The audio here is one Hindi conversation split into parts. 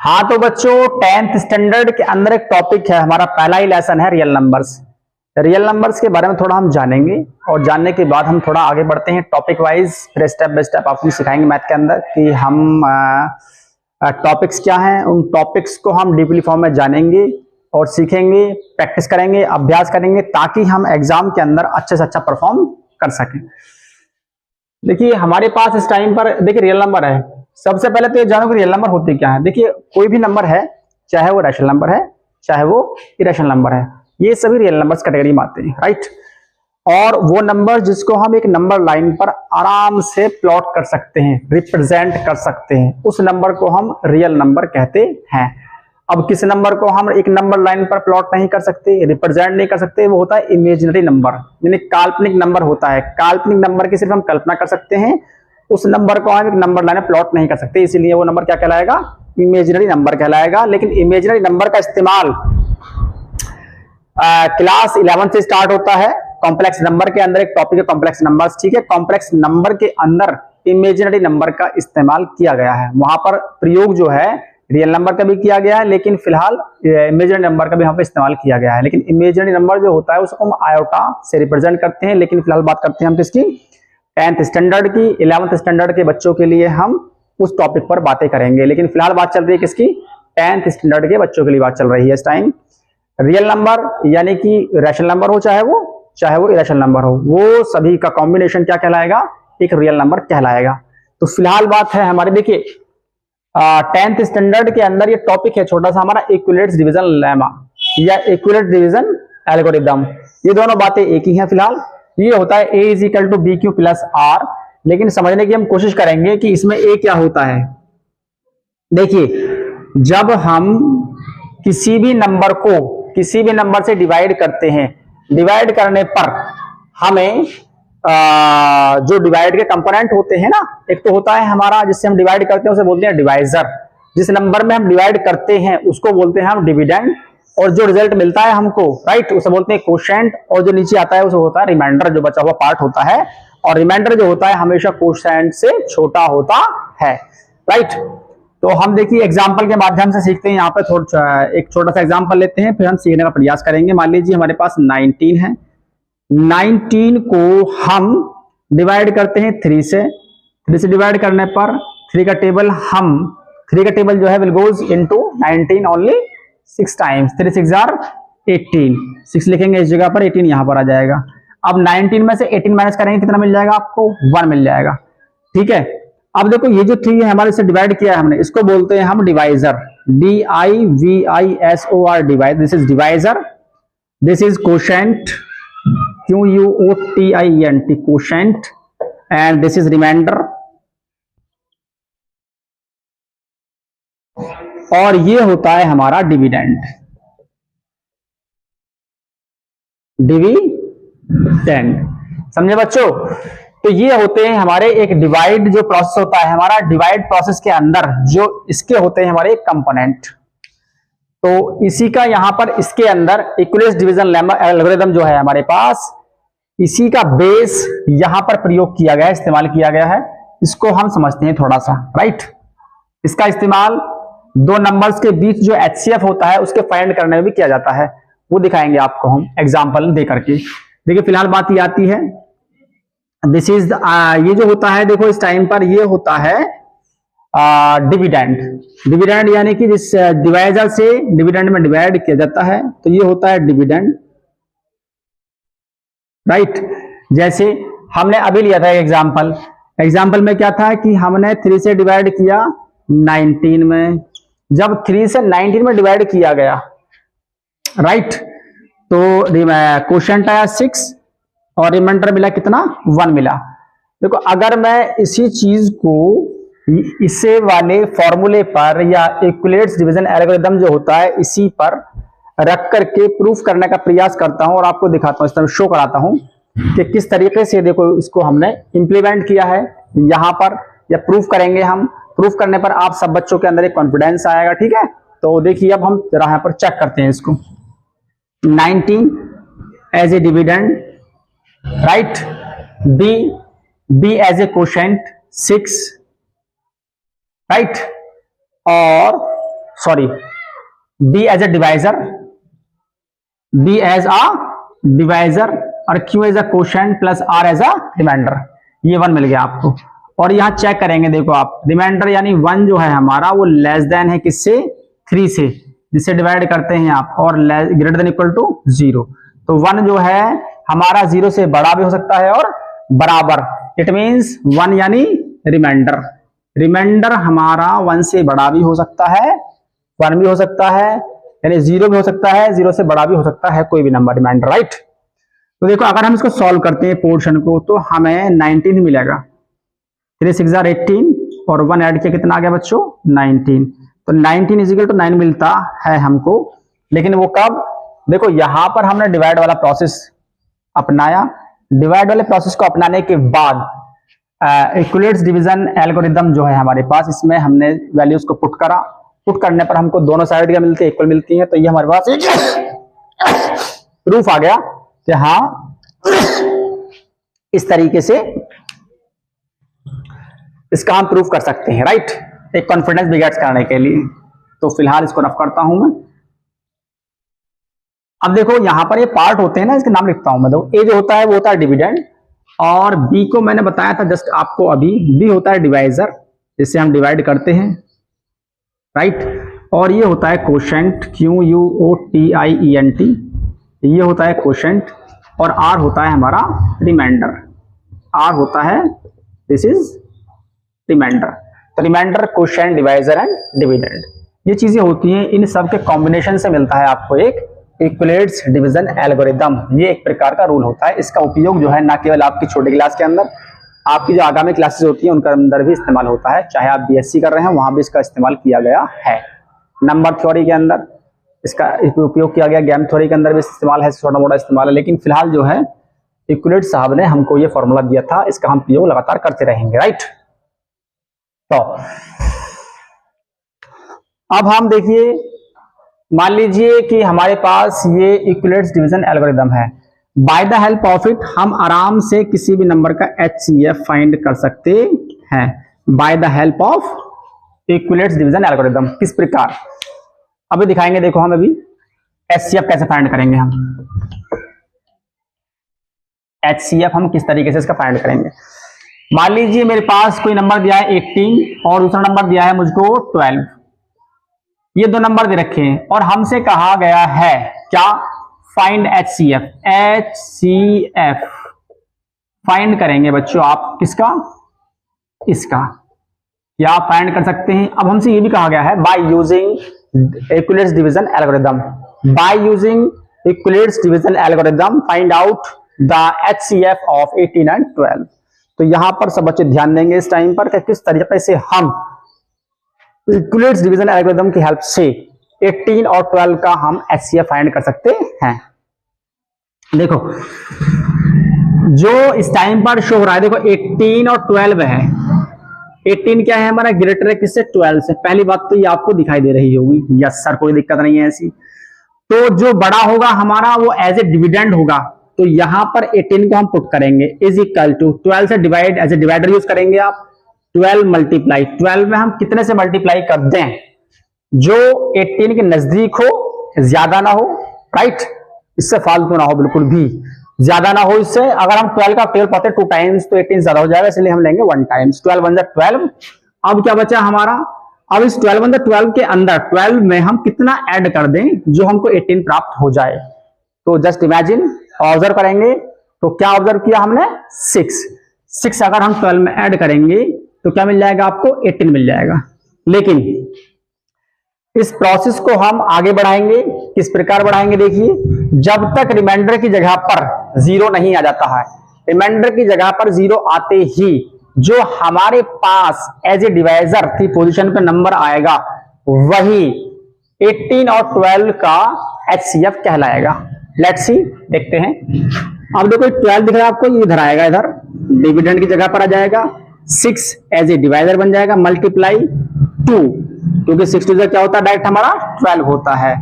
हाँ तो बच्चों 10th स्टैंडर्ड के अंदर एक टॉपिक है, हमारा पहला ही लेसन है रियल नंबर्स। रियल नंबर्स के बारे में थोड़ा हम जानेंगे और जानने के बाद हम थोड़ा आगे बढ़ते हैं टॉपिक वाइज, फिर स्टेप बाय स्टेप आपको सिखाएंगे मैथ के अंदर कि हम टॉपिक्स क्या हैं। उन टॉपिक्स को हम डीपली फॉर्म में जानेंगे और सीखेंगे, प्रैक्टिस करेंगे, अभ्यास करेंगे ताकि हम एग्जाम के अंदर अच्छे से अच्छा परफॉर्म कर सकें। देखिए हमारे पास इस टाइम पर देखिए रियल नंबर है। सबसे पहले तो ये जानो कि रियल नंबर होते क्या है। देखिए कोई भी नंबर है, चाहे वो रैशनल नंबर है चाहे वो इरेशनल नंबर है, ये सभी रियल नंबर्स कैटेगरी में आते हैं, राइट। और वो नंबर जिसको हम एक नंबर लाइन पर आराम से प्लॉट कर सकते हैं, रिप्रेजेंट कर सकते हैं, उस नंबर को हम रियल नंबर कहते हैं। अब किस नंबर को हम एक नंबर लाइन पर प्लॉट नहीं कर सकते, रिप्रेजेंट नहीं कर सकते, वो होता है इमेजिनरी नंबर, यानी काल्पनिक नंबर होता है। काल्पनिक नंबर की सिर्फ हम कल्पना कर सकते हैं, उस नंबर को हम एक नंबर लाइन में प्लॉट नहीं कर सकते, इसीलिए वो नंबर क्या कहलाएगा, इमेजिनरी नंबर कहलाएगा। लेकिन इमेजिनरी नंबर का इस्तेमाल क्लास 11 से स्टार्ट होता है। कॉम्प्लेक्स नंबर के अंदर एक टॉपिक है कॉम्प्लेक्स नंबर्स, ठीक है। कॉम्प्लेक्स नंबर के अंदर इमेजिनरी नंबर का इस्तेमाल किया गया है। वहां पर प्रयोग जो है रियल नंबर का भी किया गया है, लेकिन फिलहाल इमेजिनरी नंबर का भी यहाँ पे इस्तेमाल किया गया है। लेकिन इमेजिनरी नंबर जो होता है उसको हम आयोटा से रिप्रेजेंट करते हैं। लेकिन फिलहाल बात करते हैं हम किसकी, 10th स्टैंडर्ड की। 11th स्टैंडर्ड के बच्चों के लिए हम उस टॉपिक पर बातें करेंगे, लेकिन फिलहाल बात चल रही है किसकी, 10th स्टैंडर्ड के बच्चों के लिए बात चल रही है इस टाइम। रियल नंबर यानी कि रैशनल नंबर हो चाहे वो इरेशनल नंबर हो, वो सभी का कॉम्बिनेशन क्या कहलाएगा, एक रियल नंबर कहलाएगा। तो फिलहाल बात है हमारी, देखिए 10th स्टैंडर्ड के अंदर ये टॉपिक है छोटा सा हमारा, इक्विलेटरल डिवीजन लेमा या इक्विलेटरल डिवीजन एल्गोरिदम। ये दोनों बातें एक ही हैं फिलहाल। ये होता है a is equal to B Q plus R, लेकिन समझने की हम कोशिश करेंगे कि इसमें a क्या होता है। देखिए जब हम किसी भी नंबर को किसी भी नंबर से डिवाइड करते हैं, डिवाइड करने पर हमें जो डिवाइड के कंपोनेंट होते हैं ना, एक तो होता है हमारा जिससे हम डिवाइड करते हैं उसे बोलते हैं डिवाइजर, जिस नंबर में हम डिवाइड करते हैं उसको बोलते हैं हम डिविडेंड, और जो रिजल्ट मिलता है हमको, राइट, उसे बोलते हैं कोशेंट, और जो नीचे आता है उसे होता है रिमाइंडर, जो बचा हुआ पार्ट होता है। और रिमाइंडर जो होता है हमेशा कोशेंट से छोटा होता है, राइट। तो हम देखिए एग्जाम्पल के माध्यम से सीखते हैं। यहाँ पे एक छोटा सा एग्जाम्पल लेते हैं, फिर हम सीखने का प्रयास करेंगे। मान लीजिए हमारे पास 19 है, 19 को हम डिवाइड करते हैं 3 से। 3 से डिवाइड करने पर 3 का टेबल जो है will goes into 19 only 6 times. 3 6 are 18, 6 लिखेंगे इस जगह पर, 18 यहां पर आ जाएगा। अब 19 में से 18 माइनस करेंगे, कितना मिल जाएगा आपको, 1 मिल जाएगा, ठीक है। अब देखो ये जो 3 है हमारे से डिवाइड किया है हमने, इसको बोलते हैं हम divisor, DIVISOR, divide, this is divisor, this is quotient, QUOTIENT, quotient, and this is remainder, और ये होता है हमारा डिविडेंड। समझे बच्चों। तो ये होते हैं हमारे एक डिवाइड जो प्रोसेस होता है हमारा, डिवाइड प्रोसेस के अंदर जो इसके होते हैं हमारे कंपोनेंट। तो इसी का यहां पर इसके अंदर इक्विलेटरल डिवीजन लेमा एल्गोरिथम जो है हमारे पास, इसी का बेस यहां पर प्रयोग किया गया है, इस्तेमाल किया गया है। इसको हम समझते हैं थोड़ा सा, राइट। इसका इस्तेमाल दो नंबर्स के बीच जो HCF होता है उसके फाइंड करने में भी किया जाता है, वो दिखाएंगे आपको हम एग्जाम्पल दे करके। देखिए फिलहाल बात ये आती है, दिस इज ये जो होता है, देखो इस टाइम पर ये होता है डिविडेंड। डिविडेंड यानी कि जिस डिवाइजर से डिविडेंड में डिवाइड किया जाता है, तो ये होता है डिविडेंड, राइट। जैसे हमने अभी लिया था एग्जाम्पल में क्या था कि हमने 3 से डिवाइड किया 19 में। जब 3 से 19 में डिवाइड किया गया, राइट, तो कोशेंट आया 6 और रिमाइंडर मिला कितना, 1 मिला। देखो अगर मैं इसी चीज को इसे वाले फॉर्मूले पर या इक्विलेटरल डिवीजन एल्गोरिथम जो होता है इसी पर रख करके प्रूफ करने का प्रयास करता हूं और आपको दिखाता हूं, इस तरह शो कराता हूं कि किस तरीके से देखो इसको हमने इंप्लीमेंट किया है यहां पर, या प्रूफ करेंगे हम। प्रूफ करने पर आप सब बच्चों के अंदर एक कॉन्फिडेंस आएगा, ठीक है। तो देखिए अब हम जरा यहां पर चेक करते हैं इसको। 19 as a dividend, right, B as a quotient 6, right, और sorry, b as a divisor, b as a divisor और q as a quotient plus r as a remainder. ये 1 मिल गया आपको। और यहां चेक करेंगे, देखो आप, रिमाइंडर यानी 1 जो है हमारा वो लेस देन है किससे, 3 से, जिससे डिवाइड करते हैं आप, और ग्रेटर देन इक्वल टू 0। तो 1 जो है हमारा 0 से बड़ा भी हो सकता है और बराबर। इट मींस 1 यानी रिमाइंडर, रिमाइंडर हमारा 1 से बड़ा भी हो सकता है, 1 भी हो सकता है, यानी 0 भी हो सकता है, 0 से बड़ा भी हो सकता है, कोई भी नंबर रिमाइंडर, राइट। तो देखो अगर हम इसको सॉल्व करते हैं पोर्शन को, तो हमें 19 मिलेगा। 3 6 18 और 1 ऐड किया, कितना आ गया बच्चों, 19। तो 19 इजिकल टू 9 मिलता है हमको। लेकिन वो कब, देखो यहां पर हमने डिवाइड वाला प्रोसेस अपनाया। डिवाइड वाले प्रोसेस को अपनाने के बाद इक्विलेट्स डिवीजन एल्गोरिदम जो है हमारे पास, इसमें हमने वैल्यूज को पुट करा। पुट करने पर हमको दोनों साइड क्या मिलती है, इक्वल मिलती है। तो ये हमारे पास एक प्रूफ आ गया कि हाँ इस तरीके से इसका हम प्रूफ कर सकते हैं, राइट, एक कॉन्फिडेंस बिगेट्स करने के लिए। तो फिलहाल इसको रफ करता हूं मैं। अब देखो यहां पर ये पार्ट होते हैं ना, इसके नाम लिखता हूं मैं। देखो ए जो होता है वो होता है डिविडेंड, और बी को मैंने बताया था जस्ट आपको अभी, बी होता है डिवाइजर, जिससे हम डिवाइड करते हैं, राइट। और ये होता है कोशेंट, QUOTIENT, ये होता है कोशेंट। और आर होता है हमारा रिमाइंडर, आर होता है, दिस इज रिमाइंडर। तो remainder, quotient, divisor and dividend, ये चीजें होती हैं। इन सब के कॉम्बिनेशन से मिलता है आपको एक इक्विलेट्स डिवीजन एल्गोरिदम। ये एक प्रकार का रूल होता है। इसका उपयोग जो है ना केवल आपकी छोटी क्लास के अंदर, आपकी जो आगामी क्लासेस होती हैं उनके अंदर भी इस्तेमाल होता है। चाहे आप BSc कर रहे हैं वहां भी इसका इस्तेमाल किया गया है। नंबर थ्योरी के अंदर इसका उपयोग किया गया, गेम थ्योरी के अंदर भी इस्तेमाल है, छोटा मोटा इस्तेमाल है। लेकिन फिलहाल जो है इक्विलेट्स साहब ने हमको ये फॉर्मूला दिया था, इसका हम प्रयोग लगातार करते रहेंगे, राइट। तो अब हम देखिए, मान लीजिए कि हमारे पास ये इक्विलेट्स डिवीजन एल्गोरिदम है। Bye the help of it हम आराम से किसी भी नंबर का HCF फाइंड कर सकते हैं, by the help of Euclid's division algorithm. किस प्रकार, अभी दिखाएंगे। देखो हम अभी HCF कैसे फाइंड करेंगे, हम HCF हम किस तरीके से इसका फाइंड करेंगे। मान लीजिए मेरे पास कोई नंबर दिया है 18 और दूसरा नंबर दिया है मुझको 12। ये 2 नंबर दे रखे हैं और हमसे कहा गया है क्या, फाइंड HCF। HCF फाइंड करेंगे बच्चों आप किसका, इसका। क्या आप फाइंड कर सकते हैं। अब हमसे ये भी कहा गया है by using Euclid's division algorithm, by using Euclid's division algorithm find out the HCF of 18 and 12। तो यहां पर सब बच्चे ध्यान देंगे इस टाइम पर कि किस तरीके से हम इक्विलेट्स डिवीजन एल्गोरिथम की हेल्प से 18 और 12 का हम HCF फाइंड कर सकते हैं। देखो जो इस टाइम पर शो हो रहा है, देखो 18 और 12 है। 18 क्या है हमारा, ग्रेटर है किससे, 12 से। पहली बात तो ये आपको दिखाई दे रही होगी, यस सर कोई दिक्कत नहीं है ऐसी। तो जो बड़ा होगा हमारा वो एज ए डिविडेंड होगा। तो यहां पर 18 को हम पुट करेंगे इज इक्वल टू 12 से divide, as a divider use करेंगे आप। 12 मल्टीप्लाई 12 में हम कितने से मल्टीप्लाई कर दें, जो 18 के नजदीक हो, ज्यादा ना हो, राइट, इससे फालतू ना हो, बिल्कुल भी ज्यादा ना हो इससे। अगर हम 12 का 12 पाते 2 टाइम्स तो 18 ज्यादा हो जाएगा, इसलिए हम लेंगे 1 टाइम्स। 12 1 12। अब क्या बचा हमारा, अब इस 12 1 12 के अंदर 12 में हम कितना ऐड कर दें जो हमको 18 प्राप्त हो जाए। तो जस्ट इमेजिन, ऑब्जर्व करेंगे तो क्या ऑब्जर्व किया हमने, 6 अगर हम 12 में ऐड करेंगे तो क्या मिल जाएगा आपको, 18 मिल जाएगा। लेकिन इस प्रोसेस को हम आगे बढ़ाएंगे, किस प्रकार बढ़ाएंगे, देखिए, जब तक रिमाइंडर की जगह पर 0 नहीं आ जाता है। रिमाइंडर की जगह पर 0 आते ही जो हमारे पास एज ए डिवाइजर की पोजीशन पे नंबर आएगा वही 18 और 12 का HCF कहलाएगा। लेट्स सी, देखते हैं। अब देखो 12 दिख रहा है आपको, ये इधर आएगा, इधर डिविडेंड की जगह पर आ जाएगा। 6 एज ए डिवाइजर बन जाएगा, मल्टीप्लाई 2, क्योंकि 6 टू क्या होता है, डायरेक्ट हमारा 12 होता है।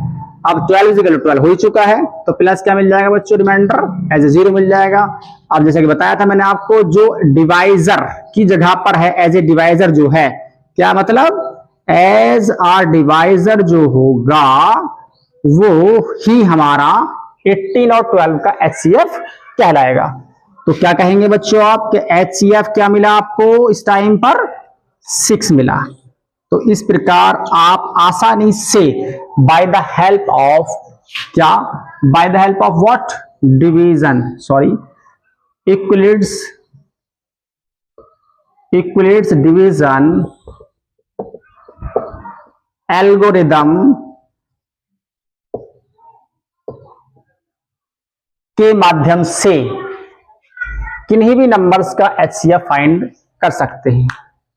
अब 12 इक्वल टू 12 हो ही चुका है, तो प्लस क्या मिल जाएगा बच्चों, रिमाइंडर एज ए 0 मिल जाएगा। अब जैसे कि बताया था मैंने आपको, जो डिवाइजर की जगह पर है एज ए डिवाइजर जो है, क्या मतलब एज आर डिवाइजर जो होगा वो ही हमारा 18 और 12 का HCF कहलाएगा। तो क्या कहेंगे बच्चों आप कि HCF क्या मिला आपको इस टाइम पर 6 मिला। तो इस प्रकार आप आसानी से बाय द हेल्प ऑफ क्या, by the help of what, division, sorry Euclid's division algorithm के माध्यम से किन्हीं भी नंबर्स का HCF फाइंड कर सकते हैं।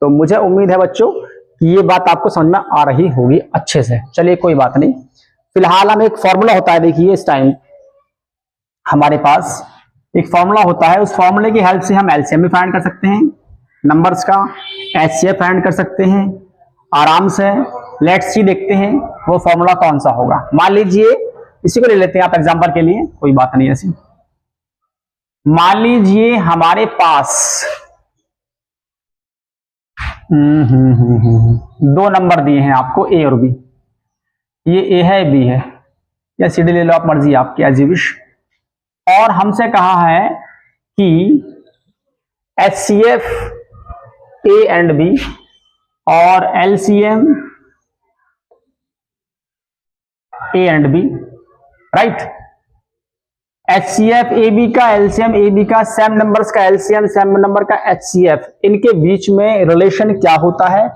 तो मुझे उम्मीद है बच्चों कि ये बात आपको समझ में आ रही होगी अच्छे से। चलिए कोई बात नहीं, फिलहाल हम एक फॉर्मूला होता है, देखिए इस टाइम हमारे पास एक फॉर्मूला होता है, उस फॉर्मूले की हेल्प से हम LCM भी फाइंड कर सकते हैं, नंबर्स का HCF फाइंड कर सकते हैं आराम से। लेट्स सी देखते हैं वो फॉर्मूला कौन सा होगा। मान लीजिए इसी को ले लेते हैं आप एग्जांपल के लिए, कोई बात नहीं ऐसी। मान लीजिए हमारे पास दो नंबर दिए हैं आपको A और B। ये A है, B है, या CD ले लो आप, मर्जी आपकी एज यू विश। और हमसे कहा है कि HCF A एंड B और LCM A and B, right. HCF AB का, LCM AB का, सेम नंबर्स का LCM, सेम नंबर का HCF, इनके बीच में रिलेशन क्या होता है,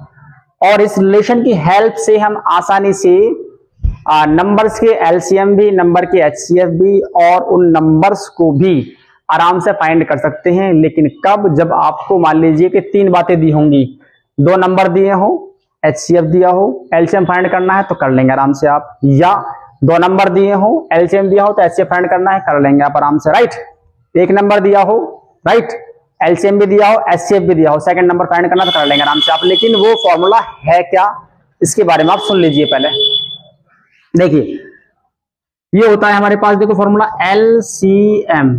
और इस रिलेशन की हेल्प से हम आसानी से नंबर्स के LCM भी, नंबर के HCF भी और उन नंबर्स को भी आराम से फाइंड कर सकते हैं। लेकिन कब, जब आपको मान लीजिए कि तीन बातें दी होंगी, दो नंबर दिए हो, HCF दिया हो, LCM फाइंड करना है तो कर लेंगे आराम से आप, या दो नंबर दिए हो, LCM दिया हो तो HCF फाइंड करना है, कर लेंगे आप आराम से, राइट। एक नंबर दिया हो, राइट, LCM भी दिया हो, HCF भी दिया हो, सेकंड नंबर फाइंड करना तो कर लेंगे आराम से आप। लेकिन वो फॉर्मूला है क्या, इसके बारे में आप सुन लीजिए पहले। देखिए ये होता है हमारे पास, देखो फॉर्मूला LCM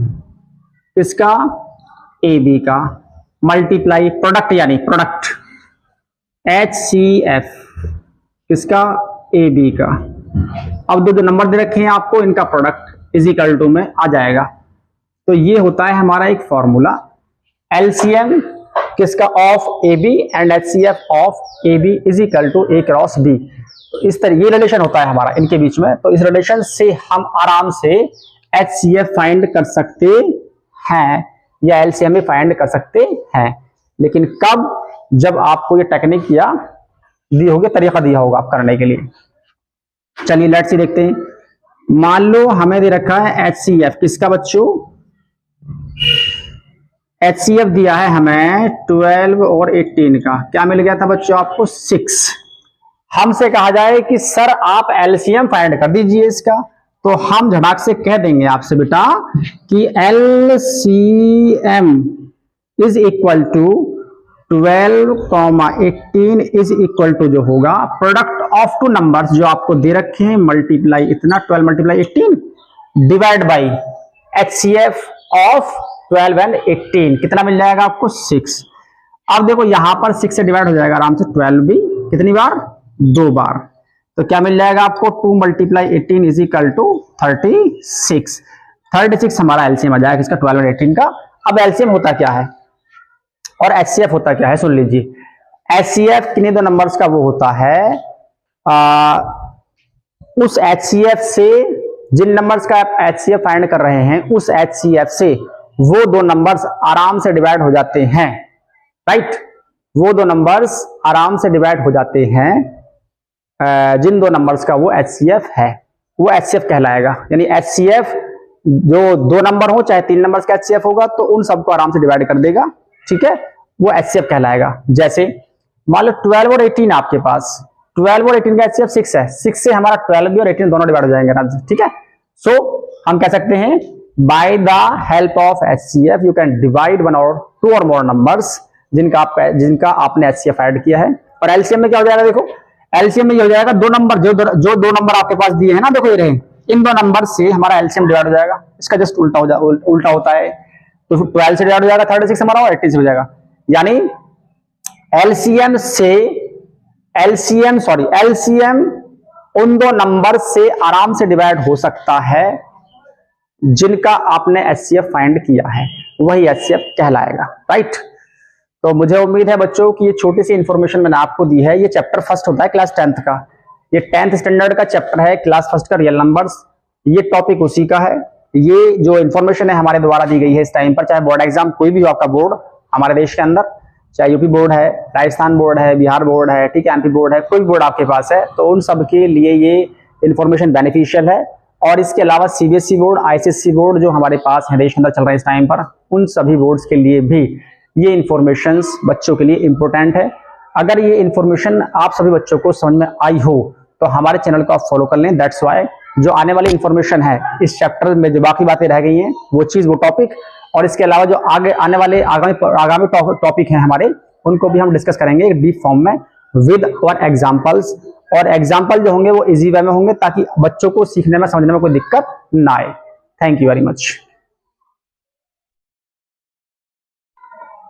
इसका AB का मल्टीप्लाई प्रोडक्ट, यानी प्रोडक्ट HCF इसका AB का। अब दो नंबर दे रखे हैं आपको, इनका प्रोडक्ट इज इक्वल टू में आ जाएगा। तो ये होता है हमारा एक फॉर्मूला, LCM किसका, of AB and HCF of AB is equal to A cross B। तो इस तरह ये रिलेशन होता है हमारा इनके बीच में। तो इस रिलेशन से हम आराम से HCF फाइंड कर सकते हैं या LCM भी फाइंड कर सकते हैं। लेकिन कब, जब आपको ये टेक्निक या दी होगी, तरीका दिया होगा आप करने के लिए। चलिए लेट्स सी देखते हैं। मान लो हमें दे रखा है HCF किसका बच्चों, HCF दिया है हमें 12 और 18 का। क्या मिल गया था बच्चों आपको, 6। हमसे कहा जाए कि सर आप LCM फाइंड कर दीजिए इसका, तो हम झटाक से कह देंगे आपसे बेटा कि LCM is equal to 12, 18 is equal to जो होगा प्रोडक्ट ऑफ टू नंबर्स जो आपको दे रखे हैं, मल्टीप्लाई इतना 12 multiply 18 divide by HCF of 12 and 18, कितना मिल जाएगा आपको, 6। अब देखो यहां पर 6 से डिवाइड हो जाएगा आराम से 12 भी, कितनी बार, 2 बार। तो क्या मिल जाएगा आपको, 2 मल्टीप्लाई 18 इज इक्वल टू 36। 36 हमारा LCM आ जाएगा इसका 12 और 18 का। अब LCM होता क्या है और HCF होता क्या है, सुन लीजिए। HCF किन्हीं दो नंबर्स का वो होता है, उस HCF से, जिन नंबर्स का आप HCF फाइंड कर रहे हैं, उस HCF से वो दो नंबर्स आराम से डिवाइड हो जाते हैं, राइट। वो दो नंबर्स आराम से डिवाइड हो जाते हैं, जिन दो नंबर्स का वो HCF है, वो HCF कहलाएगा। यानी HCF जो दो नंबर हो, चाहे 3 नंबर्स का HCF होगा, तो उन सबको आराम से डिवाइड कर देगा, ठीक है, वो HCF कहलाएगा। जैसे मान लो 12 और 18 आपके पास, 12 और 18 का HCF 6 है, 6 से हमारा 12 भी और 18 दोनों डिवाइड हो जाएंगे आराम से, ठीक है। सो हम कह सकते हैं by the help of HCF you can divide 1 और 2 और मोर नंबर्स जिनका आपने HCF ऐड किया है। और LCM में क्या हो जाएगा, देखो LCM में ये हो जाएगा, दो नंबर जो दो नंबर आपके पास दिए हैं ना, देखो ये रहे, इन दो नंबर से हमारा LCM डिवाइड हो जाएगा। इसका जस्ट उल्टा होता है। तो 12 से डिवाइड हो जाएगा 36 हमारा, और 18 से हो जाएगा। यानी LCM से एलसीएम उन दो नंबर से आराम से डिवाइड हो सकता है जिनका आपने एचसीएफ फाइंड किया है, वही एचसीएफ कहलाएगा, राइट। तो मुझे उम्मीद है बच्चों कि ये छोटी सी इंफॉर्मेशन मैंने आपको दी है। ये चैप्टर फर्स्ट होता है क्लास 10th का, ये 10th स्टैंडर्ड का चैप्टर है क्लास फर्स्ट का, रियल नंबर्स। ये टॉपिक उसी का है। ये जो इंफॉर्मेशन है हमारे द्वारा दी गई है इस टाइम पर, चाहे बोर्ड एग्जाम कोई भी हो आपका बोर्ड हमारे देश के अंदर, चाहे यूपी बोर्ड है, राजस्थान बोर्ड है, बिहार बोर्ड है, ठीक है, एमपी बोर्ड है, कोई बोर्ड आपके पास है, तो उन सब के लिए ये इंफॉर्मेशन बेनिफिशियल है। और इसके अलावा सीबीएसई बोर्ड, आईसीएसई बोर्ड जो हमारे पास है देश के अंदर चल रहे हैं इस टाइम पर, उन सभी बोर्ड्स के लिए भी ये इंफॉर्मेशन बच्चों के लिए इंपॉर्टेंट है। अगर ये इंफॉर्मेशन आप सभी बच्चों को समझ में आई हो तो हमारे चैनल को आप फॉलो कर लें। दैट्स वाई जो आने वाली इंफॉर्मेशन है इस चैप्टर में, जो बाकी बातें रह गई हैं वो चीज, वो टॉपिक, और इसके अलावा जो आगे आने वाले आगामी टॉपिक हैं हमारे, उनको भी हम डिस्कस करेंगे डीप फॉर्म में विद और एग्जांपल्स। और एग्जाम्पल जो होंगे वो इजी वे में होंगे ताकि बच्चों को सीखने में समझने में कोई दिक्कत ना आए। Thank you very much.